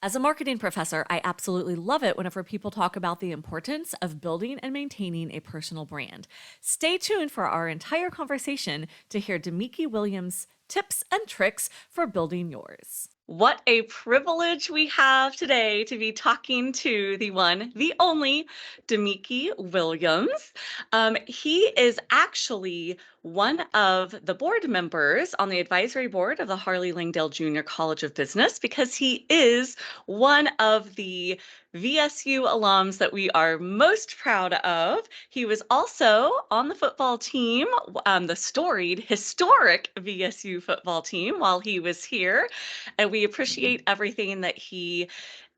As a marketing professor, I absolutely love it whenever people talk about the importance of building and maintaining a personal brand. Stay tuned for our entire conversation to hear DeMeakey Williams' tips and tricks for building yours. What a privilege we have today to be talking to the one, the only DeMeakey Williams. He is actually one of the board members on the advisory board of the Harley Langdale Junior College of Business because he is one of the VSU alums that we are most proud of. He was also on the football team, the storied, historic VSU football team while he was here. And we Mhm. appreciate everything that he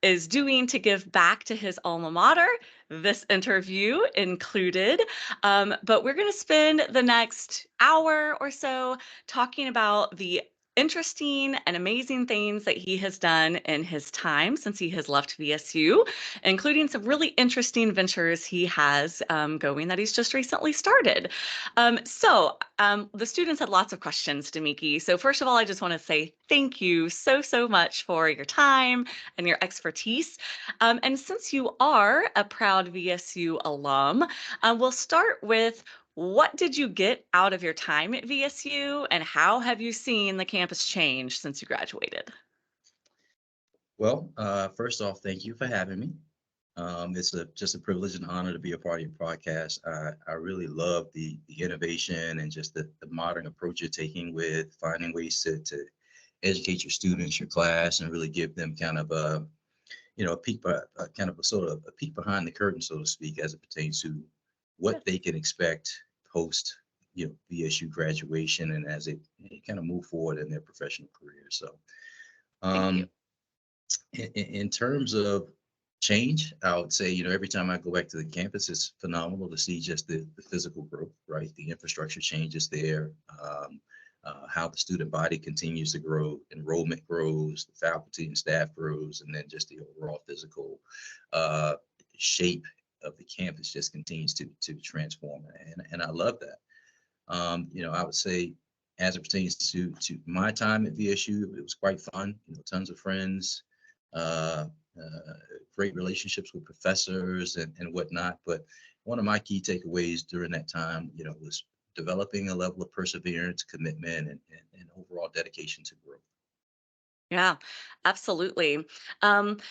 is doing to give back to his alma mater, this interview included. But we're going to spend the next hour or so talking about the interesting and amazing things that he has done in his time since he has left VSU, including some really interesting ventures he has going that he's just recently started. The students had lots of questions, Demiki. So first of all, I just want to say thank you so much for your time and your expertise. And since you are a proud VSU alum, we'll start with what did you get out of your time at VSU and how have you seen the campus change since you graduated? Well, first off, thank you for having me. It's just a privilege and honor to be a part of your podcast. I really love the innovation and just the modern approach you're taking with finding ways to educate your students, your class, and really give them kind of a a peek, kind of a sort of a peek behind the curtain, so to speak, as it pertains to Yeah, what they can expect post VSU graduation and as they kind of move forward in their professional career. So. thank you. Um, in terms of change, I would say, every time I go back to the campus, it's phenomenal to see just the physical growth, right? The infrastructure changes there, how the student body continues to grow, enrollment grows, the faculty and staff grows, and then just the overall physical uh, shape of the campus just continues to transform. And I love that. I would say as it pertains to my time at VSU, it was quite fun. Tons of friends, uh, uh, great relationships with professors and whatnot. But one of my key takeaways during that time, was developing a level of perseverance, commitment, and overall dedication to growth. Yeah, absolutely.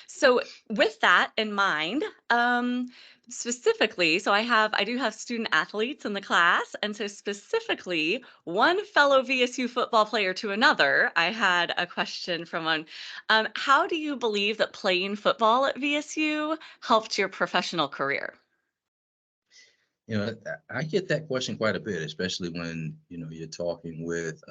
So with that in mind, specifically, I do have student athletes in the class, and so specifically, one fellow VSU football player to another, I had a question from one. How do you believe that playing football at VSU helped your professional career? I get that question quite a bit, especially when you're talking with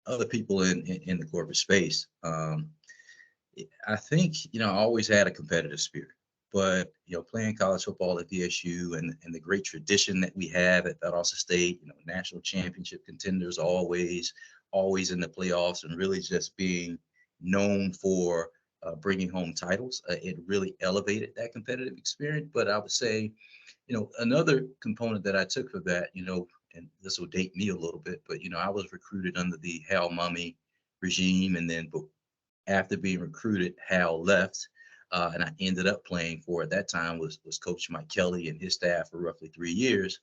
other people in the corporate space. I think, I always had a competitive spirit, but, playing college football at VSU and the great tradition that we have at Valdosta State, national championship contenders always in the playoffs and really just being known for bringing home titles. It really elevated that competitive experience. But I would say, another component that I took for that, and this will date me a little bit, but, I was recruited under the Hal Mummy regime. And then after being recruited, Hal left, and I ended up playing for at that time was Coach Mike Kelly and his staff for roughly 3 years,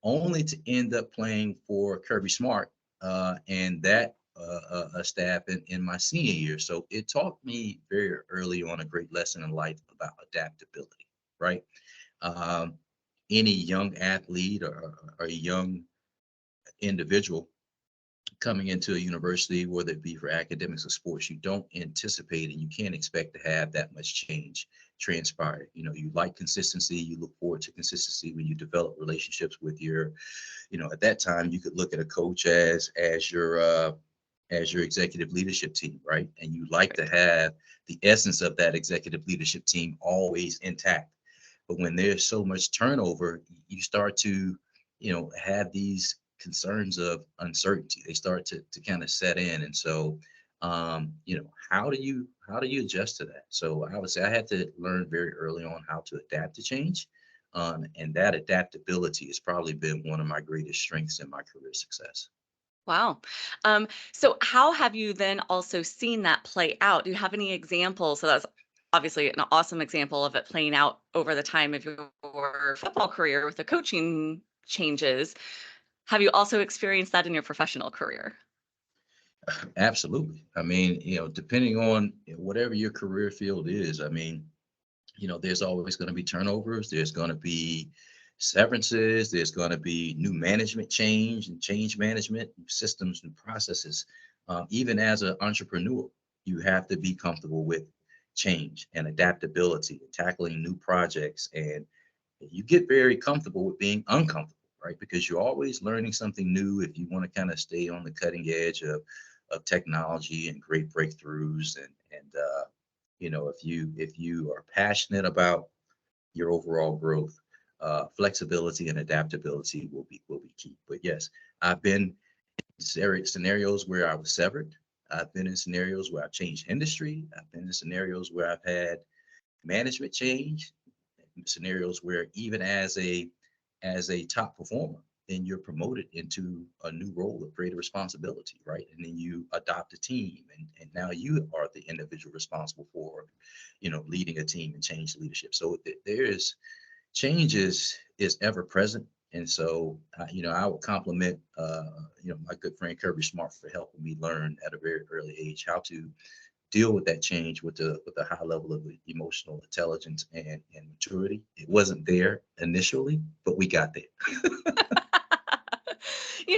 only to end up playing for Kirby Smart and that staff in my senior year. So it taught me very early on a great lesson in life about adaptability, right? Um, any young athlete or a young individual coming into a university, whether it be for academics or sports, you don't anticipate and you can't expect to have that much change transpire. You like consistency, you look forward to consistency when you develop relationships with your, at that time you could look at a coach as your executive leadership team, right? And you like to Right. have the essence of that executive leadership team always intact. But when there's so much turnover, you start to, have these concerns of uncertainty. They start to kind of set in. And so, how do you adjust to that? So I would say I had to learn very early on how to adapt to change. And that adaptability has probably been one of my greatest strengths in my career success. Wow. So how have you then also seen that play out? Do you have any examples? So that's obviously an awesome example of it playing out over the time of your football career with the coaching changes. Have you also experienced that in your professional career? Absolutely. I mean, depending on whatever your career field is, I mean, there's always going to be turnovers. There's going to be severances. There's going to be new management change and change management systems and processes. Even as an entrepreneur, you have to be comfortable with change and adaptability and tackling new projects. And you get very comfortable with being uncomfortable, right? Because you're always learning something new if you want to kind of stay on the cutting edge of technology and great breakthroughs. And if you are passionate about your overall growth, flexibility and adaptability will be key. But yes, I've been in scenarios where I was severed. I've been in scenarios where I've changed industry. I've been in scenarios where I've had management change, scenarios where even as a top performer, then you're promoted into a new role of greater responsibility, right? And then you adopt a team, and now you are the individual responsible for, leading a team and change leadership. So there is change is ever present. And so, I would compliment, my good friend Kirby Smart for helping me learn at a very early age how to deal with that change with a high level of emotional intelligence and maturity. It wasn't there initially, but we got there.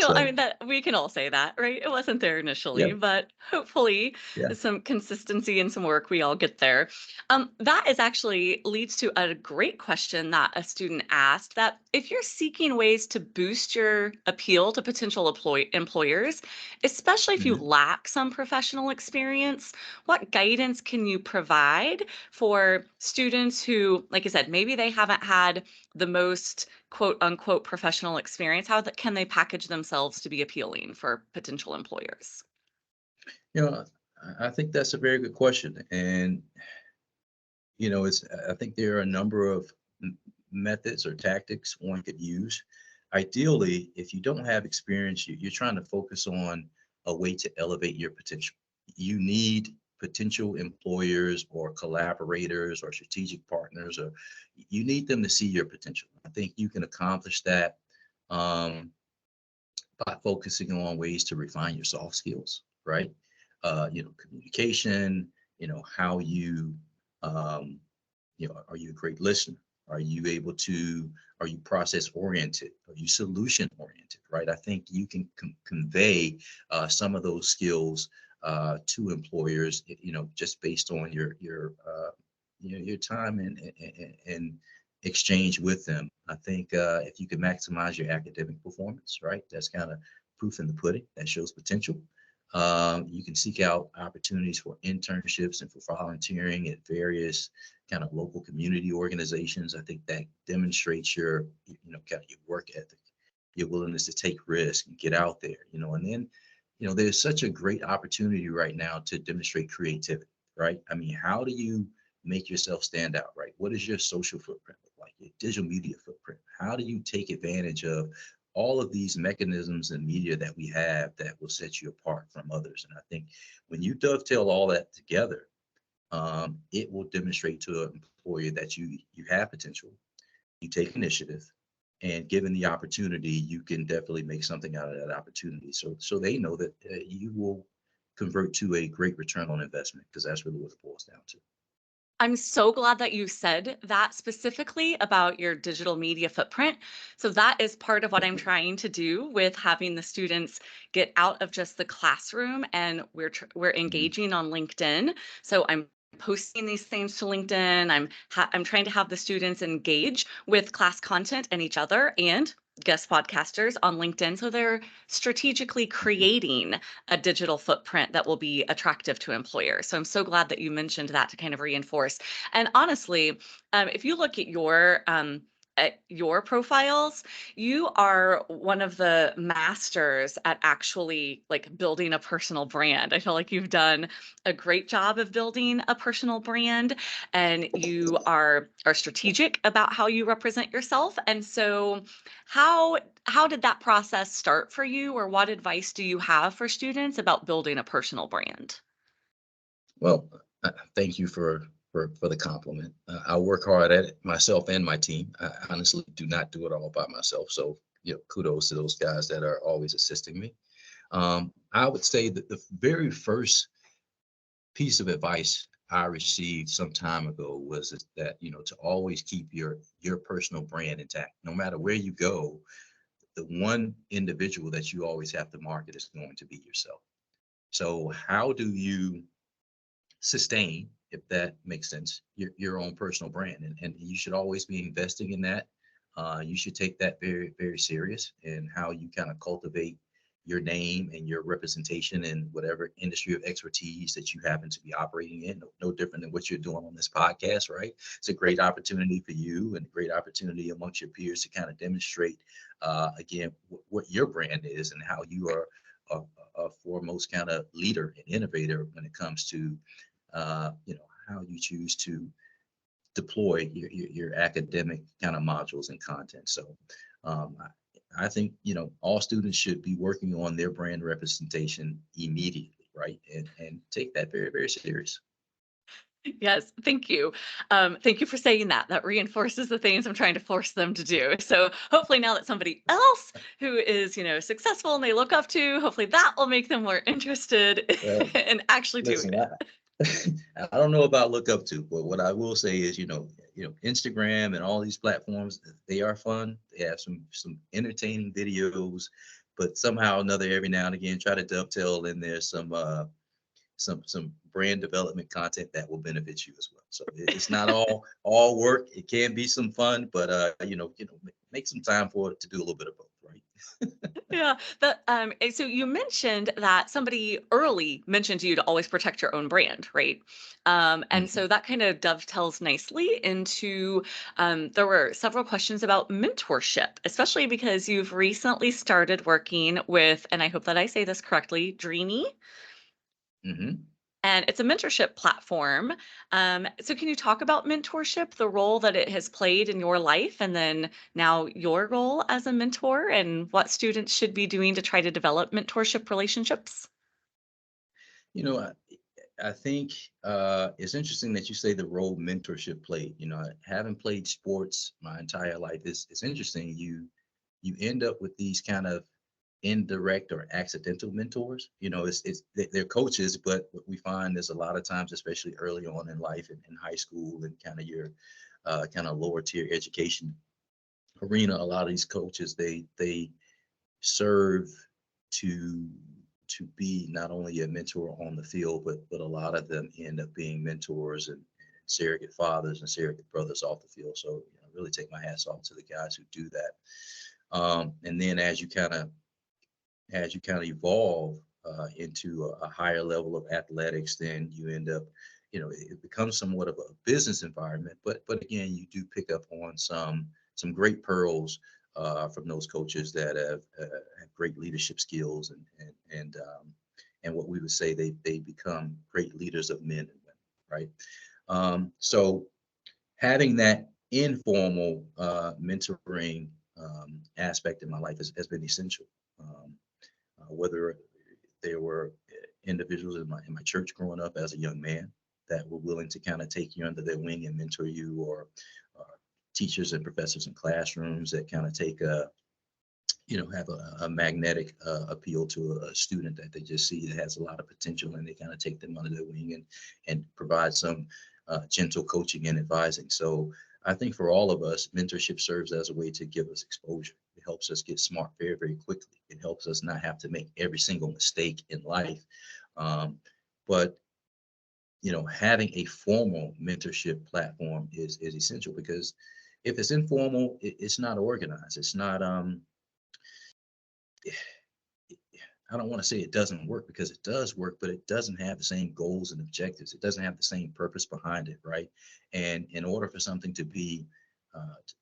I So mean, that we can all say that, right? It wasn't there yeah, initially, but hopefully yeah. with some consistency and some work, we all get there. That is actually leads to a great question that a student asked, that if you're seeking ways to boost your appeal to potential employers, especially if you Mhm. lack some professional experience, what guidance can you provide for students who, like I said, maybe they haven't had the most quote unquote professional experience? How can they package themselves to be appealing for potential employers? You know, I think that's a very good question, and it's I think there are a number of methods or tactics one could use. Ideally, if you don't have experience, you're trying to focus on a way to elevate your potential. You need potential employers or collaborators or strategic partners, or you need them to see your potential. I think you can accomplish that um, by focusing on ways to refine your soft skills, right? Communication, how um, are you a great listener? Are you able to, are you process oriented? Are you solution oriented, right? I think you can convey some of those skills to employers, just based on your time and exchange with them. I think if you can maximize your academic performance, right, that's kind of proof in the pudding. That shows potential. You can seek out opportunities for internships and for volunteering at various kind of local community organizations. I think that demonstrates kind of your work ethic, your willingness to take risks and get out there, and then, there's such a great opportunity right now to demonstrate creativity, right? I mean, how do you make yourself stand out, right? What is your social footprint look like, your digital media footprint? How do you take advantage of all of these mechanisms and media that we have that will set you apart from others? And I think when you dovetail all that together, it will demonstrate to an employer that you have potential, you take initiative, and given the opportunity, you can definitely make something out of that opportunity. So they know that you will convert to a great return on investment, because that's really what it boils down to. I'm so glad that you said that specifically about your digital media footprint. So that is part of what I'm trying to do with having the students get out of just the classroom, and we're Mhm. engaging on LinkedIn. So I'm posting these things to LinkedIn. I'm trying to have the students engage with class content and each other and guest podcasters on LinkedIn. So they're strategically creating a digital footprint that will be attractive to employers. So I'm so glad that you mentioned that to kind of reinforce. And honestly, if you look at your at your profiles, you are one of the masters at actually like building a personal brand. I feel like you've done a great job of building a personal brand, and you are strategic about how you represent yourself. And so how did that process start for you, or what advice do you have for students about building a personal brand? Well, thank you for the compliment. I work hard at it myself and my team. I honestly do not do it all by myself. So, kudos to those guys that are always assisting me. I would say that the very first piece of advice I received some time ago was that, to always keep your personal brand intact. No matter where you go, the one individual that you always have to market is going to be yourself. So how do you sustain, if that makes sense, your own personal brand? And you should always be investing in that. You should take that very, very serious, and how you kind of cultivate your name and your representation in whatever industry of expertise that you happen to be operating in. No different than what you're doing on this podcast, right? It's a great opportunity for you, and a great opportunity amongst your peers to kind of demonstrate, again, what your brand is, and how you are a foremost kind of leader and innovator when it comes to, how you choose to deploy your academic kind of modules and content. So, I think, all students should be working on their brand representation immediately, right? And take that very, very serious. Yes, thank you. Thank you for saying that. That reinforces the things I'm trying to force them to do. So hopefully now that somebody else who is, successful and they look up to, hopefully that will make them more interested Well, in actually doing listen, it. I don't know about look up to, but what I will say is, Instagram and all these platforms, they are fun. They have some entertaining videos, but somehow or another, every now and again, try to dovetail in there some brand development content that will benefit you as well. So it's not all work. It can be some fun, but make some time for it to do a little bit of both, right? Yeah, so you mentioned that somebody early mentioned to you to always protect your own brand, right? And Mhm. so that kind of dovetails nicely into there were several questions about mentorship, especially because you've recently started working with, and I hope that I say this correctly, Dreamy. Mhm. And it's a mentorship platform. So, can you talk about mentorship, the role that it has played in your life, and then now your role as a mentor, and what students should be doing to try to develop mentorship relationships? You know, I, I think it's interesting that you say the role mentorship played. Having played sports my entire life, it's interesting. You end up with these kind of indirect or accidental mentors. They're coaches, but what we find is a lot of times, especially early on in life, in high school and kind of your kind of lower tier education arena, a lot of these coaches, they serve to to be not only a mentor on the field, but a lot of them end up being mentors and surrogate fathers and surrogate brothers off the field. So, really take my hats off to the guys who do that. And then as you kind of evolve into a higher level of athletics, then you end up, it becomes somewhat of a business environment. But again, you do pick up on some great pearls from those coaches that have great leadership skills, and what we would say they become great leaders of men and women, right? So having that informal mentoring aspect in my life has been essential. Um, whether there were individuals in my church growing up as a young man that were willing to kind of take you under their wing and mentor you, or teachers and professors in classrooms that kind of have a magnetic appeal to a student that they just see that has a lot of potential, and they kind of take them under their wing and provide some gentle coaching and advising. So I think for all of us, mentorship serves as a way to give us exposure. It helps us get smart very, very quickly. It helps us not have to make every single mistake in life. Um, but having a formal mentorship platform is essential, because if it's informal, it's not organized. It's not I don't want to say it doesn't work, because it does work, but it doesn't have the same goals and objectives. It doesn't have the same purpose behind it, right? And in order for something to be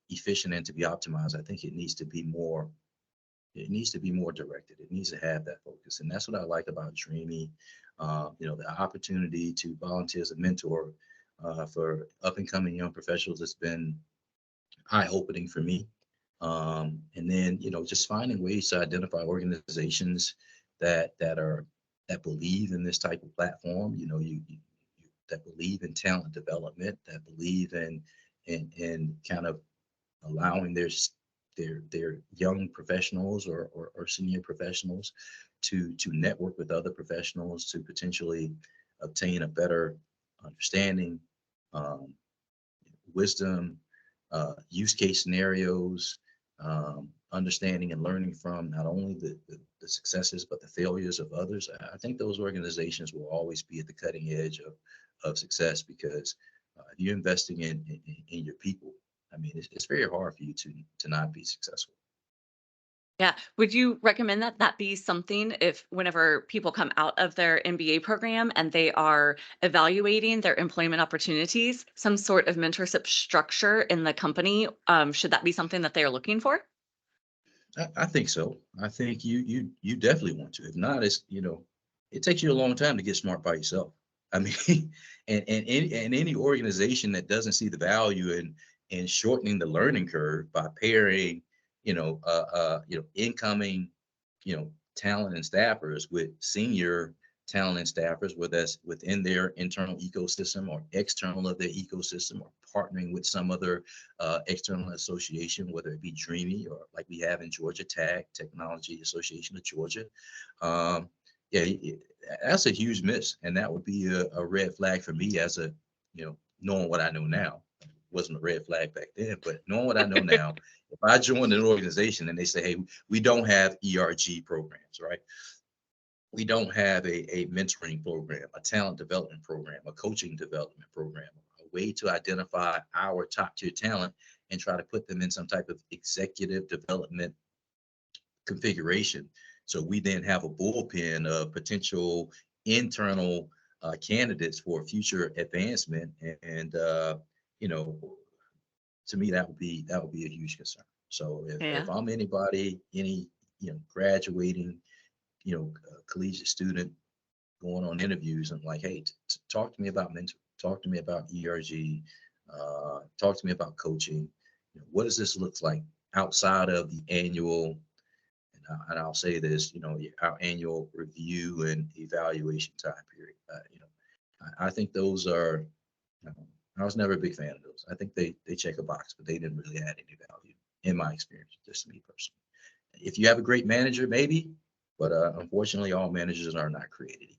efficient and to be optimized, I think it needs to be more directed. It needs to have that focus, and that's what I like about Dreamy. The opportunity to volunteer as a mentor for up and coming young professionals has been eye opening for me. And then just finding ways to identify organizations that believe in this type of platform. That believe in talent development, that believe in kind of allowing their young professionals or senior professionals to network with other professionals to potentially obtain a better understanding, um, wisdom, use case scenarios, understanding and learning from not only the successes but the failures of others. I think those organizations will always be at the cutting edge of success because if you're investing in your people, I mean, it's very hard for you to not be successful. Yeah. Would you recommend that that be something if whenever people come out of their MBA program and they are evaluating their employment opportunities, some sort of mentorship structure in the company, should that be something that they are looking for? I think so. I think you definitely want to. If not, it takes you a long time to get smart by yourself. I mean, and any organization that doesn't see the value in shortening the learning curve by pairing, incoming, talent and staffers with senior talent and staffers, whether that's within their internal ecosystem or external of their ecosystem, or partnering with some other external association, whether it be Dreamy or like we have in Georgia, TAG, Technology Association of Georgia. Um, yeah, that's a huge miss, and that would be a red flag for me as knowing what I know now. It wasn't a red flag back then, but knowing what I know now, if I join an organization and they say, "Hey, we don't have ERG programs, right? We don't have a mentoring program, a talent development program, a coaching development program, a way to identify our top tier talent and try to put them in some type of executive development configuration. So we then have a bullpen of potential internal candidates for future advancement. And you know, to me, that would be a huge concern. So if Yeah. I'm anybody, any graduating, collegiate student going on interviews, I'm like, hey, talk to me about mentor, talk to me about ERG, talk to me about coaching. What does this look like outside of the annual? And I'll say this, our annual review and evaluation time period. I think those are. You know, I was never a big fan of those. I think they check a box, but they didn't really add any value in my experience, just me personally. If you have a great manager, maybe, but unfortunately, all managers are not created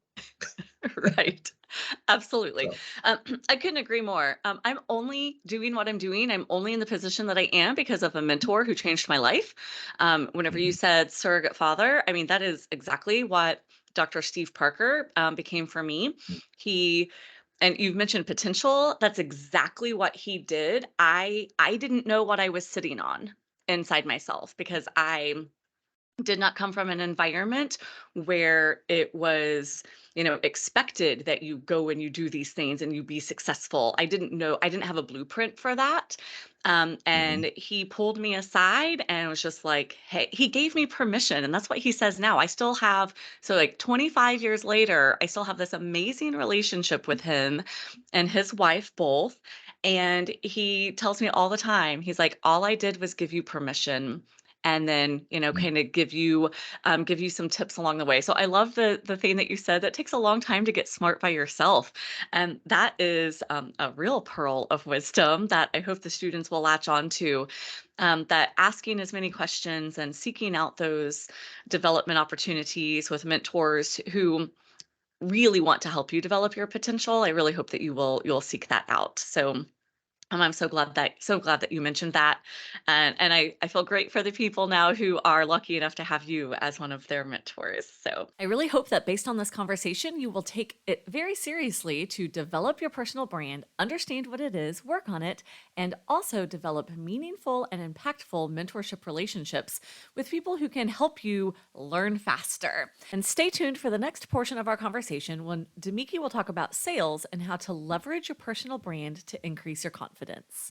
Right. Absolutely. equal. Um, I couldn't agree more. I'm only doing what I'm doing. I'm only in the position that I am because of a mentor who changed my life. Whenever you Mhm, said surrogate father, I mean, that is exactly what Dr. Steve Parker became for me. mhm, He and you've mentioned potential. That's exactly what he did. I didn't know what I was sitting on inside myself because I did not come from an environment where it was, expected that you go and you do these things and you be successful. I didn't have a blueprint for that. mhm, And he pulled me aside and was just like, hey, he gave me permission. And that's what he says now. I still have, so like 25 years later, I still have this amazing relationship with him and his wife both. And he tells me all the time, he's like, all I did was give you permission and then mhm, kind of give you some tips along the way. So I love the thing that you said that takes a long time to get smart by yourself, and that is a real pearl of wisdom that I hope the students will latch on to. That asking as many questions and seeking out those development opportunities with mentors who really want to help you develop your potential. I really hope that you'll seek that out. So I'm so glad that you mentioned that, and I feel great for the people now who are lucky enough to have you as one of their mentors. So I really hope that based on this conversation, you will take it very seriously to develop your personal brand, understand what it is, work on it, and also develop meaningful and impactful mentorship relationships with people who can help you learn faster. And stay tuned for the next portion of our conversation when DeMeakey will talk about sales and how to leverage your personal brand to increase your confidence.